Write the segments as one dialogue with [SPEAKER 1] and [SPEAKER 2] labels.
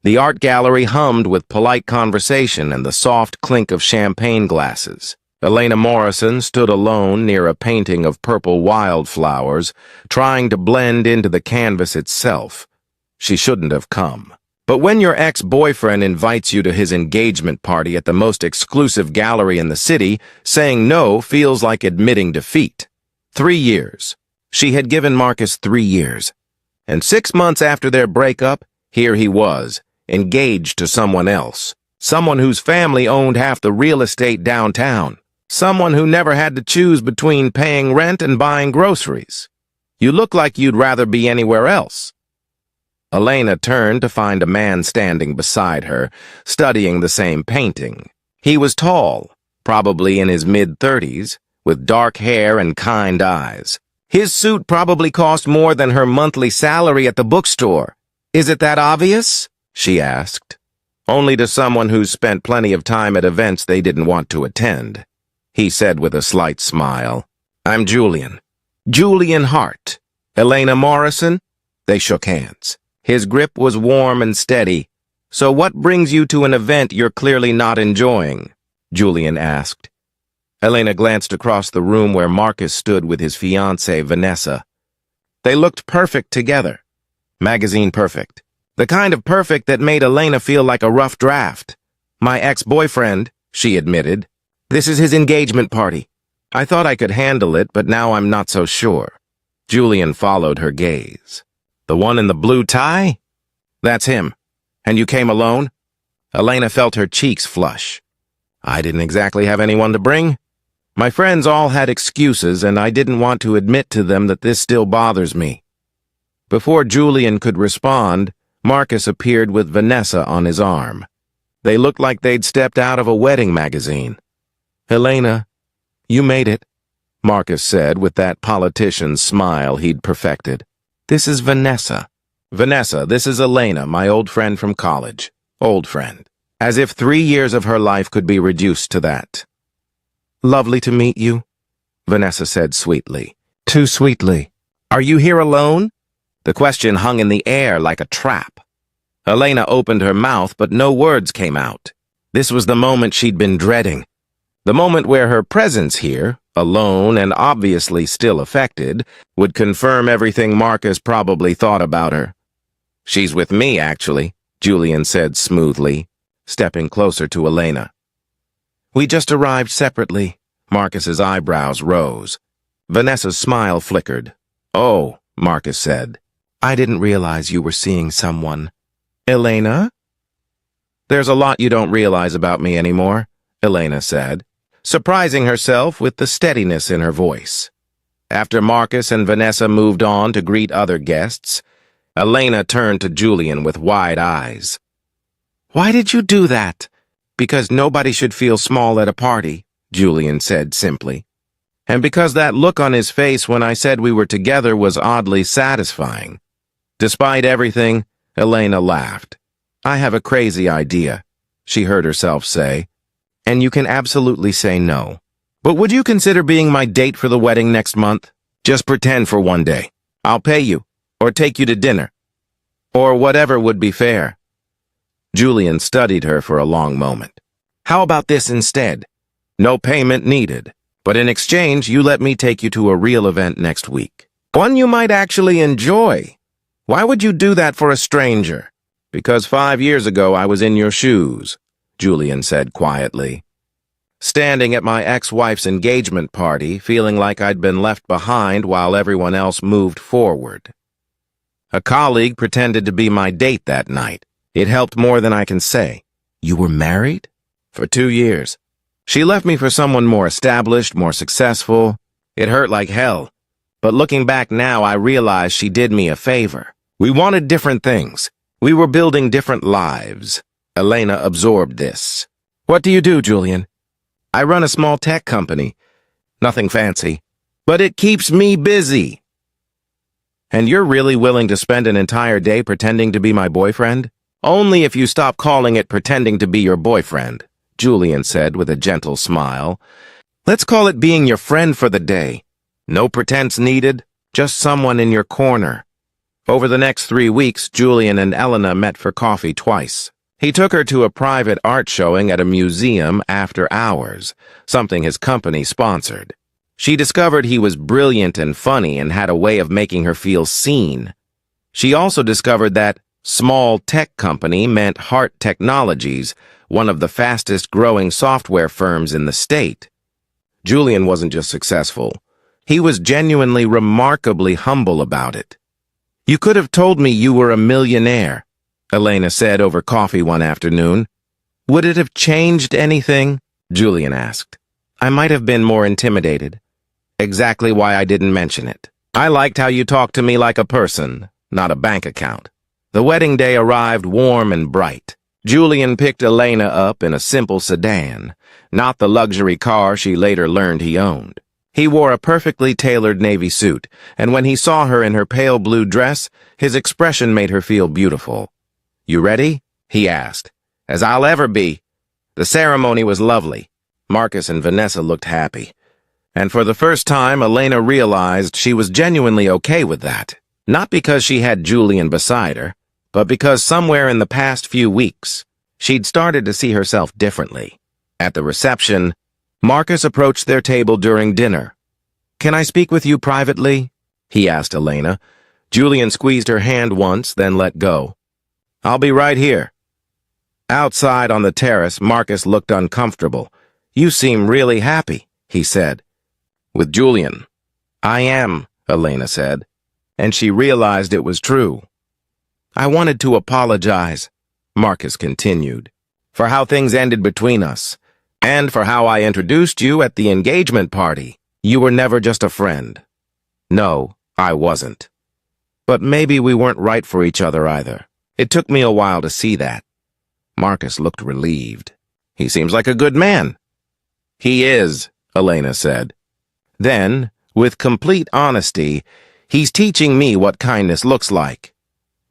[SPEAKER 1] The art gallery hummed with polite conversation and the soft clink of champagne glasses. Elena Morrison stood alone near a painting of purple wildflowers, trying to blend into the canvas itself. She shouldn't have come. But when your ex-boyfriend invites you to his engagement party at the most exclusive gallery in the city, saying no feels like admitting defeat. 3 years. She had given Marcus 3 years. And 6 months after their breakup, here he was, engaged to someone else. Someone whose family owned half the real estate downtown. Someone who never had to choose between paying rent and buying groceries. You look like you'd rather be anywhere else. Elena turned to find a man standing beside her, studying the same painting. He was tall, probably in his mid-30s, with dark hair and kind eyes. His suit probably cost more than her monthly salary at the bookstore. "Is it that obvious?" she asked. Only to someone who's spent plenty of time at events they didn't want to attend. He said with a slight smile, "I'm Julian. Julian Hart. Elena Morrison?" They shook hands. His grip was warm and steady. "So what brings you to an event you're clearly not enjoying?" Julian asked. Elena glanced across the room where Marcus stood with his fiancée, Vanessa. They looked perfect together. Magazine perfect. The kind of perfect that made Elena feel like a rough draft. "My ex-boyfriend," she admitted. "This is his engagement party. I thought I could handle it, but now I'm not so sure." Julian followed her gaze. "The one in the blue tie? That's him. And you came alone?" Elena felt her cheeks flush. "I didn't exactly have anyone to bring. My friends all had excuses, and I didn't want to admit to them that this still bothers me." Before Julian could respond, Marcus appeared with Vanessa on his arm. They looked like they'd stepped out of a wedding magazine. "Elena, you made it," Marcus said with that politician's smile he'd perfected. "This is Vanessa." "Vanessa, this is Elena, my old friend from college." Old friend. As if 3 years of her life could be reduced to that. "Lovely to meet you," Vanessa said sweetly. Too sweetly. "Are you here alone?" The question hung in the air like a trap. Elena opened her mouth, but no words came out. This was the moment she'd been dreading. The moment where her presence here, alone and obviously still affected, would confirm everything Marcus probably thought about her. "She's with me, actually," Julian said smoothly, stepping closer to Elena. "We just arrived separately." Marcus's eyebrows rose. Vanessa's smile flickered. "Oh," Marcus said. "I didn't realize you were seeing someone." "Elena?" "There's a lot you don't realize about me anymore," Elena said, surprising herself with the steadiness in her voice. After Marcus and Vanessa moved on to greet other guests, Elena turned to Julian with wide eyes. "Why did you do that?" "Because nobody should feel small at a party," Julian said simply. "And because that look on his face when I said we were together was oddly satisfying." Despite everything, Elena laughed. "I have a crazy idea," she heard herself say. "And you can absolutely say no. But would you consider being my date for the wedding next month? Just pretend for one day. I'll pay you, or take you to dinner. Or whatever would be fair." Julian studied her for a long moment. "How about this instead? No payment needed, but in exchange you let me take you to a real event next week. One you might actually enjoy. Why would you do that for a stranger?" "Because 5 years ago I was in your shoes," Julian said quietly. "Standing at my ex-wife's engagement party, feeling like I'd been left behind while everyone else moved forward. A colleague pretended to be my date that night. It helped more than I can say." "You were married?" "For 2 years. She left me for someone more established, more successful. It hurt like hell. But looking back now, I realize she did me a favor. We wanted different things. We were building different lives." Elena absorbed this. "What do you do, Julian?" "I run a small tech company. Nothing fancy. But it keeps me busy." "And you're really willing to spend an entire day pretending to be my boyfriend?" "Only if you stop calling it pretending to be your boyfriend," Julian said with a gentle smile. "Let's call it being your friend for the day. No pretense needed, just someone in your corner." Over the next 3 weeks, Julian and Elena met for coffee twice. He took her to a private art showing at a museum after hours, something his company sponsored. She discovered he was brilliant and funny and had a way of making her feel seen. She also discovered that small tech company meant Heart Technologies, one of the fastest-growing software firms in the state. Julian wasn't just successful. He was genuinely remarkably humble about it. "You could have told me you were a millionaire," Elena said over coffee one afternoon. "Would it have changed anything?" Julian asked. "I might have been more intimidated. Exactly why I didn't mention it. I liked how you talked to me like a person, not a bank account." The wedding day arrived warm and bright. Julian picked Elena up in a simple sedan, not the luxury car she later learned he owned. He wore a perfectly tailored navy suit, and when he saw her in her pale blue dress, his expression made her feel beautiful. "You ready?" he asked. "As I'll ever be." The ceremony was lovely. Marcus and Vanessa looked happy. And for the first time, Elena realized she was genuinely okay with that. Not because she had Julian beside her, but because somewhere in the past few weeks, she'd started to see herself differently. At the reception, Marcus approached their table during dinner. "Can I speak with you privately?" he asked Elena. Julian squeezed her hand once, then let go. "I'll be right here." Outside on the terrace, Marcus looked uncomfortable. "You seem really happy," he said. "With Julian." "I am," Elena said, and she realized it was true. "I wanted to apologize," Marcus continued, "for how things ended between us, and for how I introduced you at the engagement party. You were never just a friend." "No, I wasn't. But maybe we weren't right for each other either. It took me a while to see that." Marcus looked relieved. "He seems like a good man." "He is," Elena said. Then, with complete honesty, "He's teaching me what kindness looks like."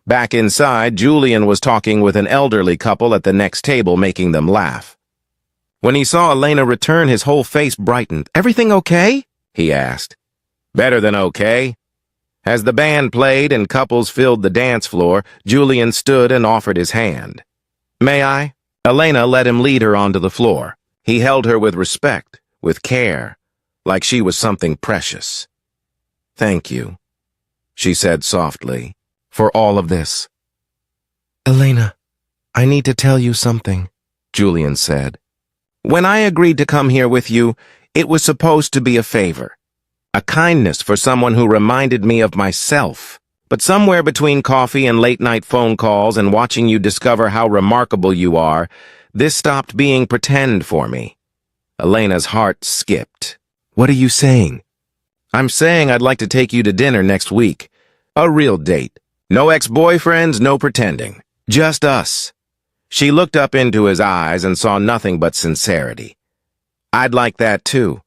[SPEAKER 1] Back inside, Julian was talking with an elderly couple at the next table, making them laugh. When he saw Elena return, his whole face brightened. "Everything okay?" he asked. "Better than okay." As the band played and couples filled the dance floor, Julian stood and offered his hand. "May I?" Elena let him lead her onto the floor. He held her with respect, with care, like she was something precious. "Thank you," she said softly, "for all of this." "Elena, I need to tell you something," Julian said. "When I agreed to come here with you, it was supposed to be a favor. A kindness for someone who reminded me of myself. But somewhere between coffee and late-night phone calls and watching you discover how remarkable you are, this stopped being pretend for me." Elena's heart skipped. "What are you saying?" "I'm saying I'd like to take you to dinner next week. A real date. No ex-boyfriends, no pretending. Just us." She looked up into his eyes and saw nothing but sincerity. "I'd like that too."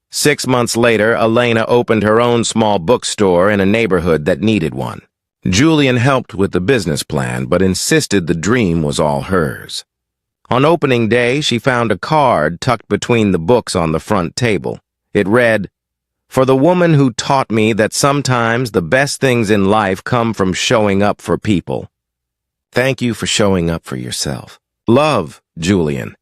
[SPEAKER 1] 6 months later, Elena opened her own small bookstore in a neighborhood that needed one. Julian helped with the business plan, but insisted the dream was all hers. On opening day, she found a card tucked between the books on the front table. It read, "For the woman who taught me that sometimes the best things in life come from showing up for people. Thank you for showing up for yourself. Love, Julian."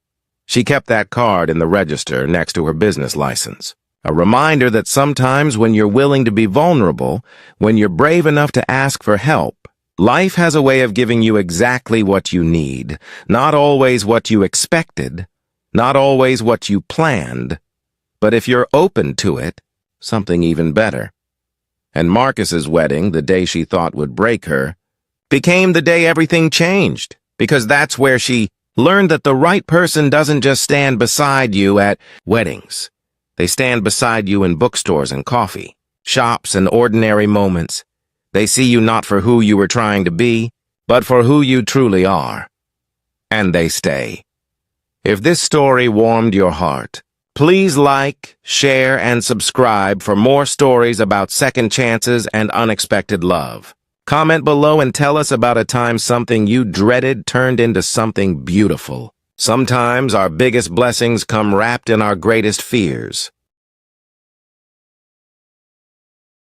[SPEAKER 1] She kept that card in the register next to her business license. A reminder that sometimes when you're willing to be vulnerable, when you're brave enough to ask for help, life has a way of giving you exactly what you need. Not always what you expected, not always what you planned, but if you're open to it, something even better. And Marcus's wedding, the day she thought would break her, became the day everything changed, because that's where she learned that the right person doesn't just stand beside you at weddings. They stand beside you in bookstores and coffee, shops and ordinary moments. They see you not for who you were trying to be, but for who you truly are. And they stay. If this story warmed your heart, please like, share, and subscribe for more stories about second chances and unexpected love. Comment below and tell us about a time something you dreaded turned into something beautiful. Sometimes our biggest blessings come wrapped in our greatest fears.